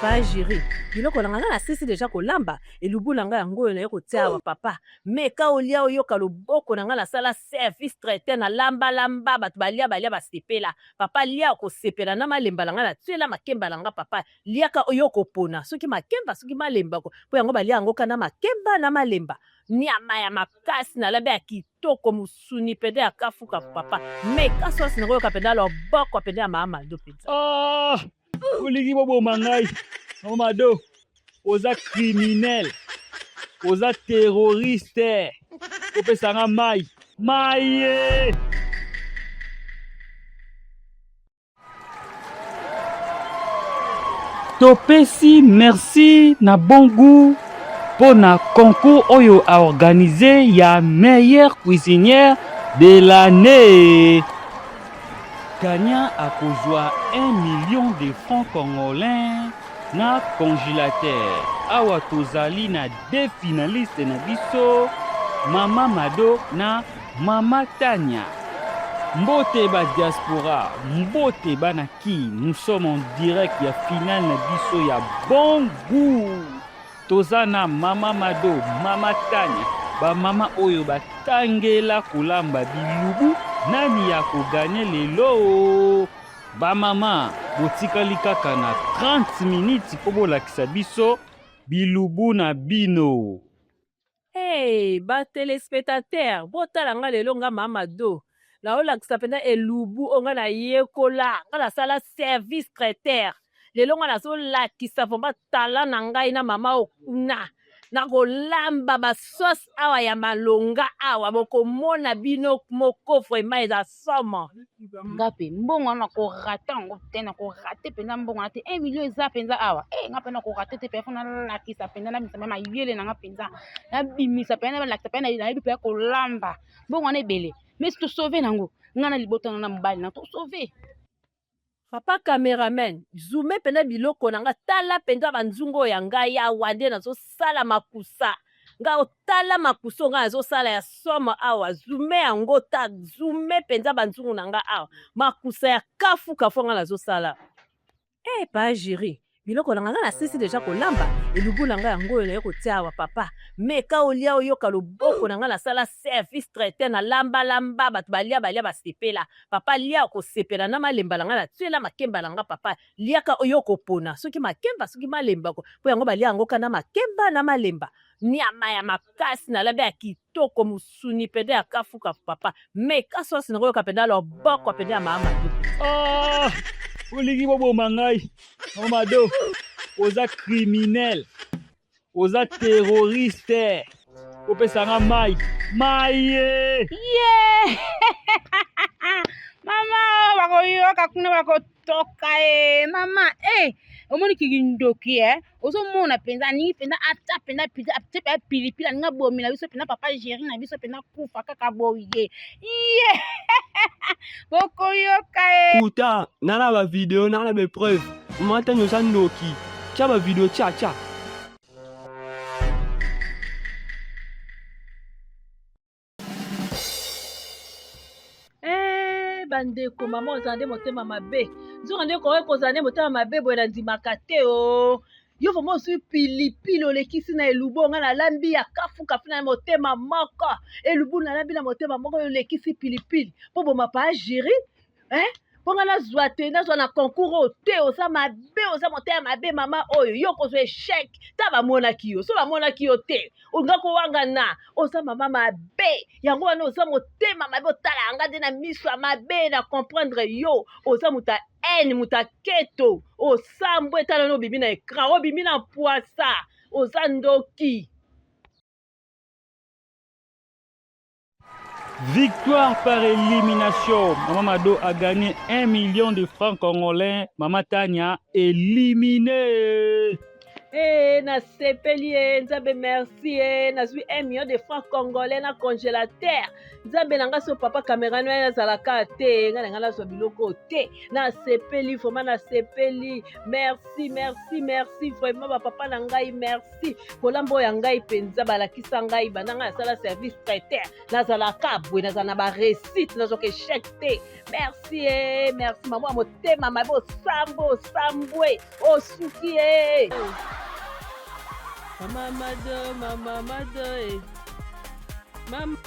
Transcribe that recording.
pa jiri biloko na nga nasisi deja kolamba elubu na nga yango oyo naye kotia awa papa me ka olia oyoka loboko na nga nasala service traité na lamba bato balia basepela papa lia kosepela na malemba na nga natiela makemba na nga papa liaka oyo kopona soki makemba soki malemba po yango balia yango kana makemba na malemba nyama ya makasi na labe ya kitoko musuni pende ya kafuka papa me kasosi na koyoka pende loboko pende ya mama do pizza olingi boboma ngai Mado oza criminel oza terroriste opesanga mai topesi merci na bon goût pour na concours oyo a organisé ya meilleure cuisinière de l'année. Gagnant a kozwa 1 million de francs congolais na congélateur. Awa tozali na deux finalistes na biso, Mama Mado na Mama Tania. Mbote ba diaspora, mbote bana ki, nous sommes en direct ya finale na biso ya bon goût. Tozana Mama Mado, Mama Tania, ba mama oyo batangela kolamba bilubu, nani ya koganye lelo. Ba mama, botikali kaka na 30 minutes po bolakisa biso bilubu na bino. Hey, ba téléspectateur, botala nga lelo nga Mama Do. La olakisa pena elubu onga na yekola, nga na sala service traiteur. Lelo nga na so lakisa fomba tala na ngai na mama okuna. Na kolamba ba sauce awa ya malonga awa bokomona bino moko vraiment eza somo. Ngape mbongo na ko rata ngo tena ko rate pena mbongo na te 1 million eza penza awa ngape na ko rate te pe fona lakisa pena na misama mayele na nga penza na bimisa pena na lakisa pena na bipe ko lamba mbongo na ebele mais to sauver nango ngana libota na mbali na to sauver. Papa cameraman, zoome pena biloko na nga tala penza banzungo ya ngai ya wande na so sala makusa. Nga otala makuso nga zo sala ya soma awa zoome yango ta zoome penza banzungo na nga awa makusa ya kafu nga na zo sala. Pa jiri biloko na nga nasisi deja kolamba elubu na nga yango oyo naye kotia awa papa me ka olia oyoka loboko na nga nasala service traité na lamba bato balia basepela papa lia kosepela na malemba na nga natiela makemba na nga papa liaka oyo kopona soki makemba soki malemba po yango balia yango kana makemba na malemba nyama ya makasi na labe ya kitoko musuni pende ya kafuka papa me kasosi na koyoka pende loboko pende ya mama olingi boboma ngai Mado oza criminel oza terroriste opesanga mai mama bakoyoka kuna bakotoka mama omoni kigindoki ozomona penza ningi penza ata penza pizza pilipili ninga bomi na biso penza papa Jerry na biso penza kufa kaka boye bokoyoka Puta, nana ba video, nana ba preuve. Mata nyosa noki. Tia ba video tia. Bandeko mama ozande motema mabe. Nzoka nde ko kozande motema mabe boye na ndimaka te o. Yo fo mo su pilipili olekisi na elubu nga na lambi ya kafu na motema moko. Elubu na lambi na motema moko olekisi pilipili. Po boma pa Jiri? Ponga nazwa te nazwa na concours te oza mabe oza motema mabe mama oyo yo kozwa échec ta bamonaki yo so bamonaki yo te olinga kowanga na oza mama mabe yango wana oza motema mabe otala yanga nde na miso ya mabe na comprendre yo oza muta haine muta keto osambwe etala no obimi na écran obimi na poisa oza ndoki. Victoire par élimination. Mama Mado a gagné 1 million de francs congolais. Mama Tania éliminée. nasepeli nzambe merci nazwi 1 million de francs congolais na congélateur nzambe na nga so papa caméraman azalaka te nga na nga nazwa biloko te nasepeli vraiment nasepeli merci vraiment bapapa na ngai merci kolamba oyo ya ngai mpenza balakisa ngai bananga nasala service traiteur nazalaka bwe nazala na baresite nazwaka échec te merci mama ya motema mabe osambwe osuki Mama Mado, Mama.